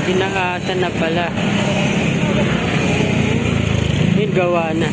Tinaasan na pala. Yung gawa na.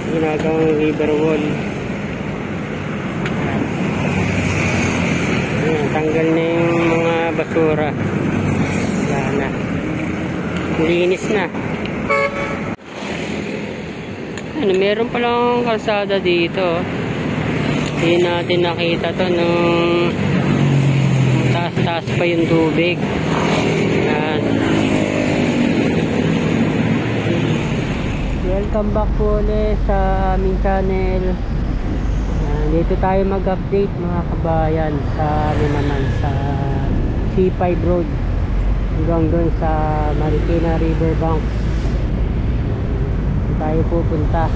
Ginagawang river wall. Ayan, tanggal na yung mga basura. Wala na. Linis na. Ano, meron palang kalsada dito. Hindi natin nakita to nung taas-taas pa yung tubig. Ayan. Welcome back po ulit sa aming channel. Ayan, dito tayo mag-update mga kabayan sa ano naman, sa C5 Road hanggang doon sa Marikina Riverbank. Dito tayo pupunta.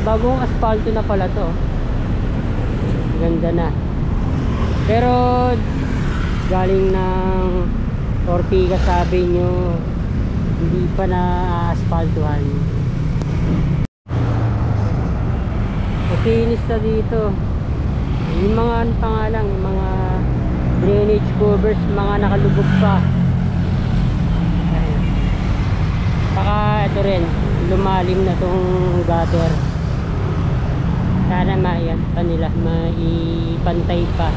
Bagong asfalto na pala to. Ganda na. Pero galing ng Ortigas sabi nyo hindi pa na asfaltuhan. Finish na dito. Yung mga ano pa nga lang, yung mga drainage covers, mga nakalubog pa. Ayan. Saka ito rin, lumalim na tong gutter. Sana maiyan pa nila, maipantay pa.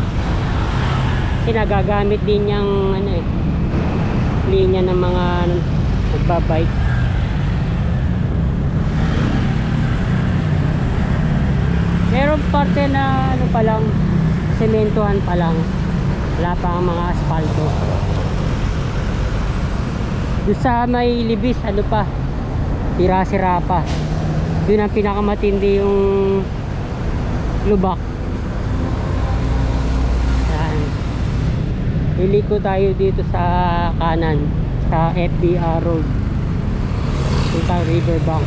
Kasi nagagamit din yung ano linya ng mga nagbabike. Meron parte na ano pa lang, sementohan pa lang, wala pa ang mga asfalto. Doon sa may libis, ano pa, sira-sira pa. Doon ang pinakamatindi yung lubak. Yan. Liliko tayo dito sa kanan, sa FBR Road, sa Riverbank.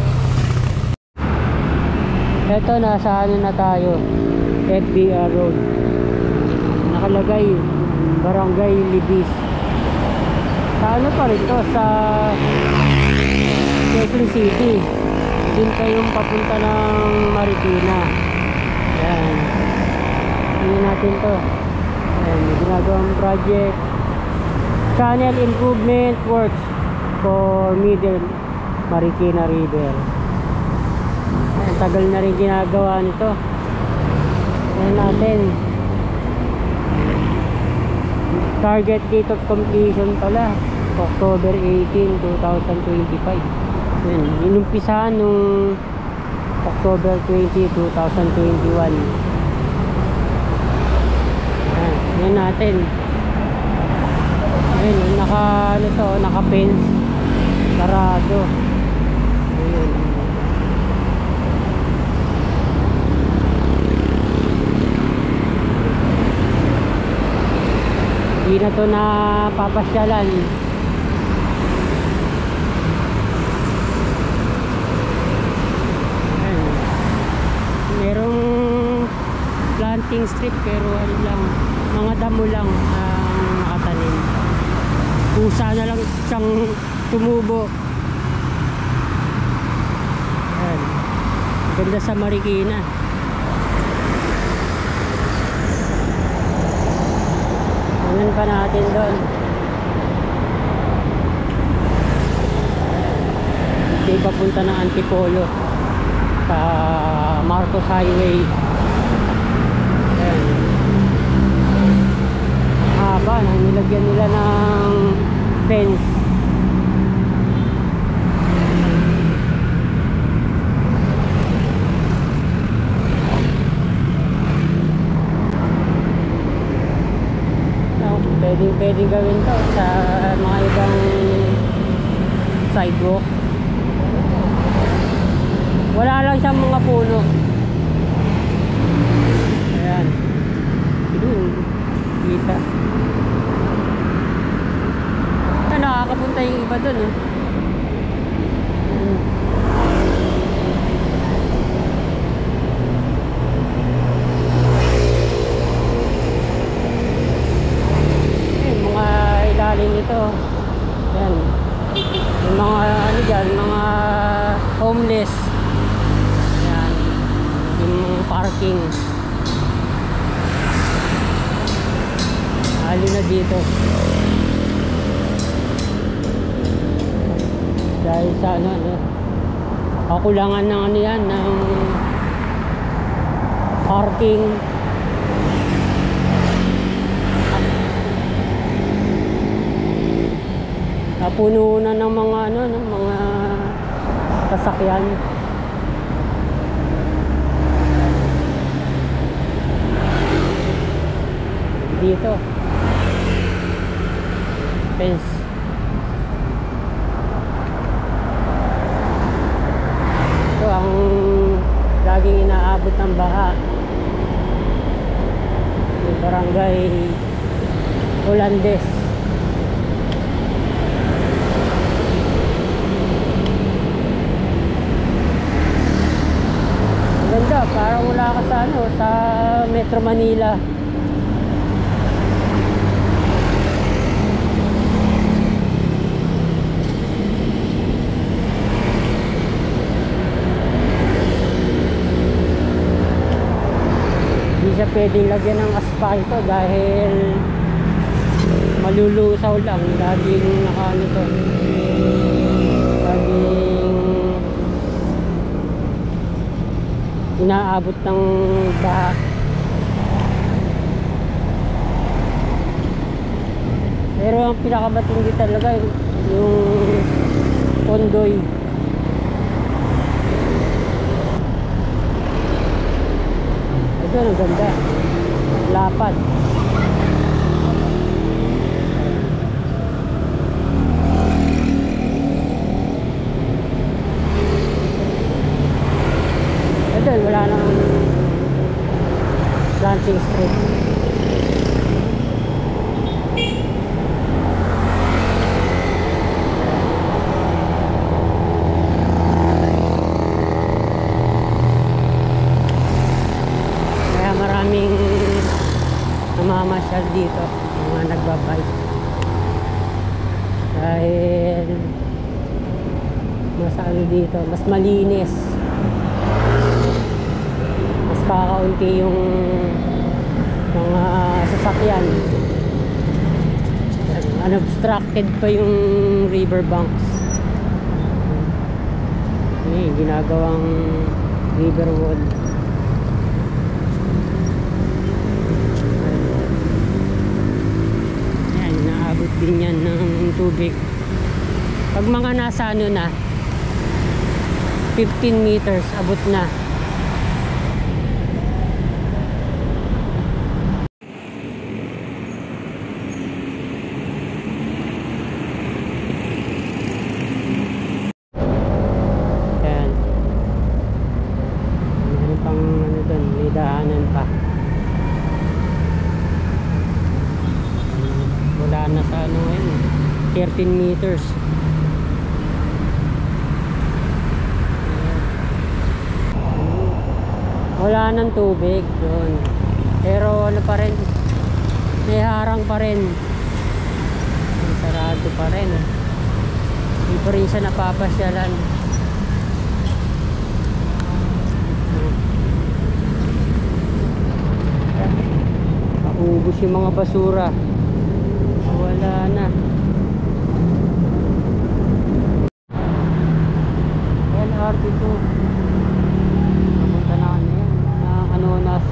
Eto, nasa ano na tayo, FBR Road. Nakalagay Barangay Libis. Sa ano pa rin to, sa Quezon City. Doon kayong papunta ng Marikina. Ayan, tingnan natin to. Ayan, ginagawang project, channel improvement works for Middle Marikina River. Ayan, tagal na rin ginagawa nito. Ayan natin, target date of completion pala October 18, 2025. Ayan, inumpisahan nung October 20, 2021. Ayan, yan natin. Ayan, naka ano to, naka fence, sarado. Ayan. Hindi na to napapasyalan. Merong planting strip pero ano lang, mga damo lang ang nakatanim. Pusa na lang siyang tumubo. Ayan, ganda sa Marikina. Tingnan pa natin doon. Hindi papunta ng Antipolo sa Marcos Highway. Ayan. Haba nang nilagyan nila ng fence. Pwedeng gawin to sa mga ibang sidewalk. Wala lang siyang mga puno. Ayan, kita. Nakakapunta yung iba dun mga ilalim nito. Ayan, yung mga ano dyan, mga homeless. Ayan, yung parking. lalo na dito. Dahil sa kakulangan ng yan, ng parking. Napuno na ng mga ng mga sasakyan. Dito fence. Ito ang laging inaabot ng baha, yung barangay Holandes. Ganda, parang wala ka sa sa Metro Manila. Hindi siya pwedeng lagyan ng asfalto dahil malulusaw lang. Laging nakaano laging inaabot ng baha. Pero ang pinakamatindi talaga yung Pondoy. Ito ang ganda, lapad. Ito wala nang planting strip. Maraming namamasyal dito, mga nagbabike, dahil mas dito, mas malinis, mas kakaunti yung mga sasakyan. Unobstructed pa yung riverbanks. Ginagawang river wall. Abot din yan ng tubig pag mga nasa na 15 meters, abot na. Yan, ano pang doon, may daanan pa. Wala na sa ngayon, 13 meters. Wala nang tubig doon, pero ano pa rin, may harang pa rin, sarado pa rin, hindi pa rin siya napapasyalan. Naubos yung mga basura, wala na. LRT2 napunta na yan na Anonas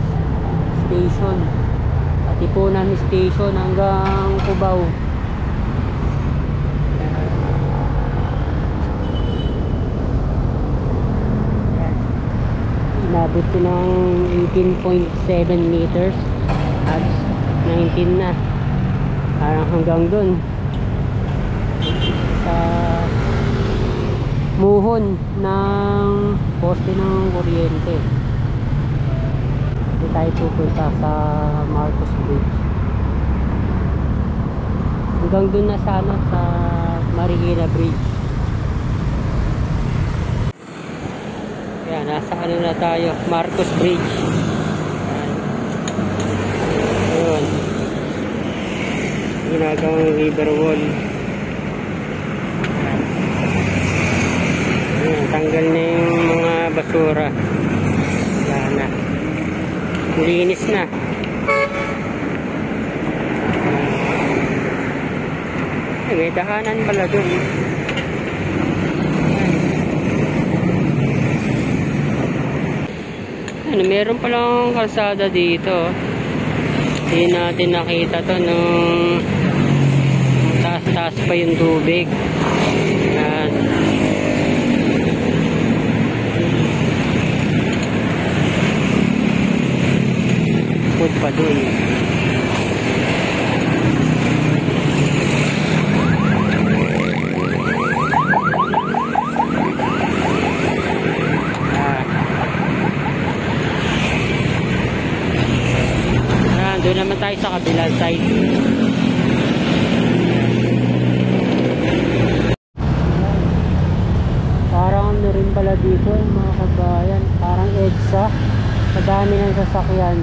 Station at Ipunan Station hanggang Cubao. Inabot ko ng 18.7 meters at 19 na, parang hanggang dun sa muhon ng poste ng kuryente. Hindi tayo pupunta sa Marcos Bridge, hanggang dun na sa sa Marikina Bridge. Yan, nasa na tayo, Marcos Bridge. Ayun, ginagawang river wall. Ayan, tanggal na yung mga basura, wala na, linis na. Ay, may dahanan pala dun. Ano, meron palang kalsada dito. Hindi natin nakita to nung taas-taas pa yung tubig. Yan. Put pa dun. Doon naman tayo sa kabilang side. Parang ano rin pala dito mga kabayan. Parang EDSA. Madami ng sasakyan.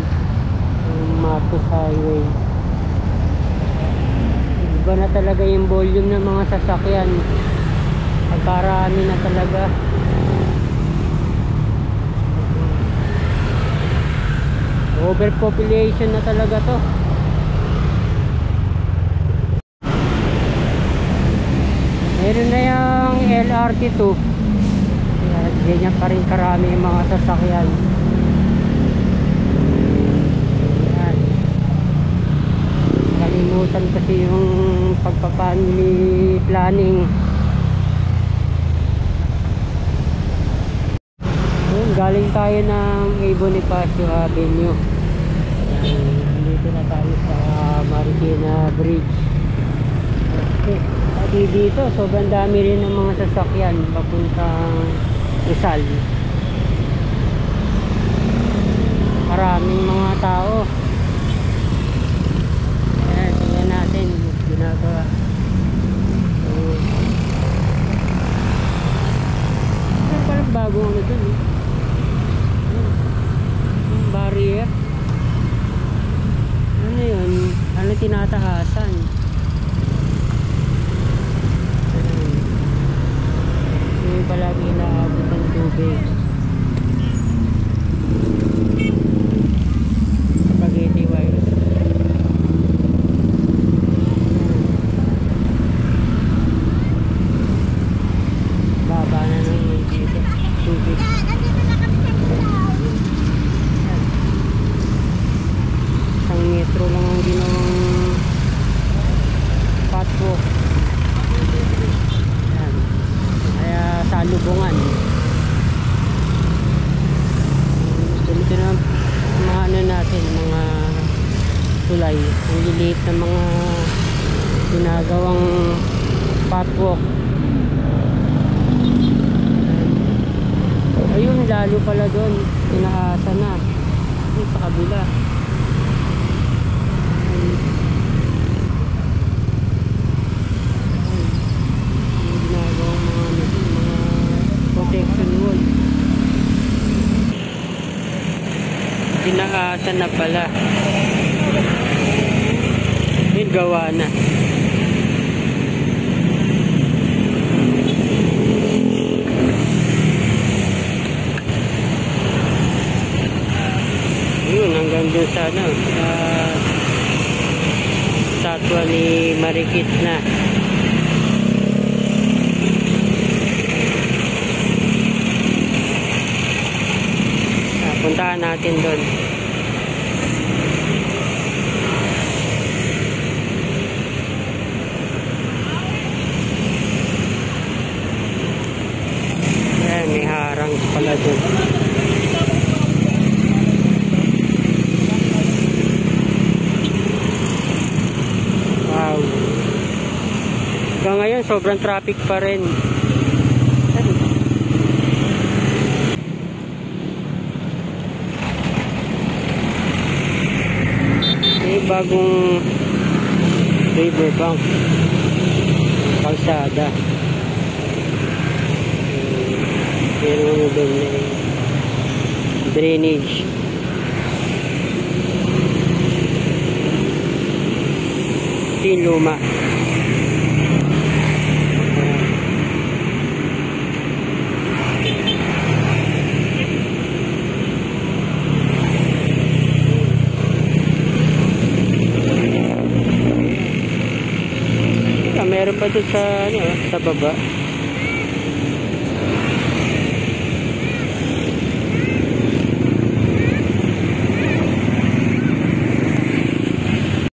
Marcos Highway. Iba na talaga yung volume ng mga sasakyan. Pagkarami na talaga. Overpopulation na talaga to. Meron na yung LRT2. Ganyan pa rin karami yung mga sasakyan. Ayan. Kalimutan kasi yung pagpapamili planning. Galing tayo ng A. Bonifacio Avenue. Dito na tayo sa Marikina Bridge. Okay. Pati dito sobrang dami rin ng mga sasakyan papuntang Rizal. Maraming mga tao. Ayan, tingnan natin ginagawa. Parang bagong ano dun eh. Barrier. Ano yun? Ano tinataasan? Yung palagi inaabot ng tubig. Spaghetti wire. Baba na naman dito. Tubig. Metro lang ang ginawang patwalk. Yan. Kaya salubungan. Dito na mga ano natin, mga tulay. Ang liliit na mga ginagawang patwalk. Ayun, lalo pala doon. Inaasa na. Ayun, sa kabila. Protection wall. Dinaasan na pala. Yun, gawa na. Yun, hanggang doon sa ano, sa statwa ni Marikit na. Puntahan natin doon. Ayan, may harang pala doon. Wow. Hanggang ngayon, sobrang traffic pa rin. Bagong riverbank kalsada. Meron doon drainage. Ito yung luma. meron pa doon sa, ano, sa baba.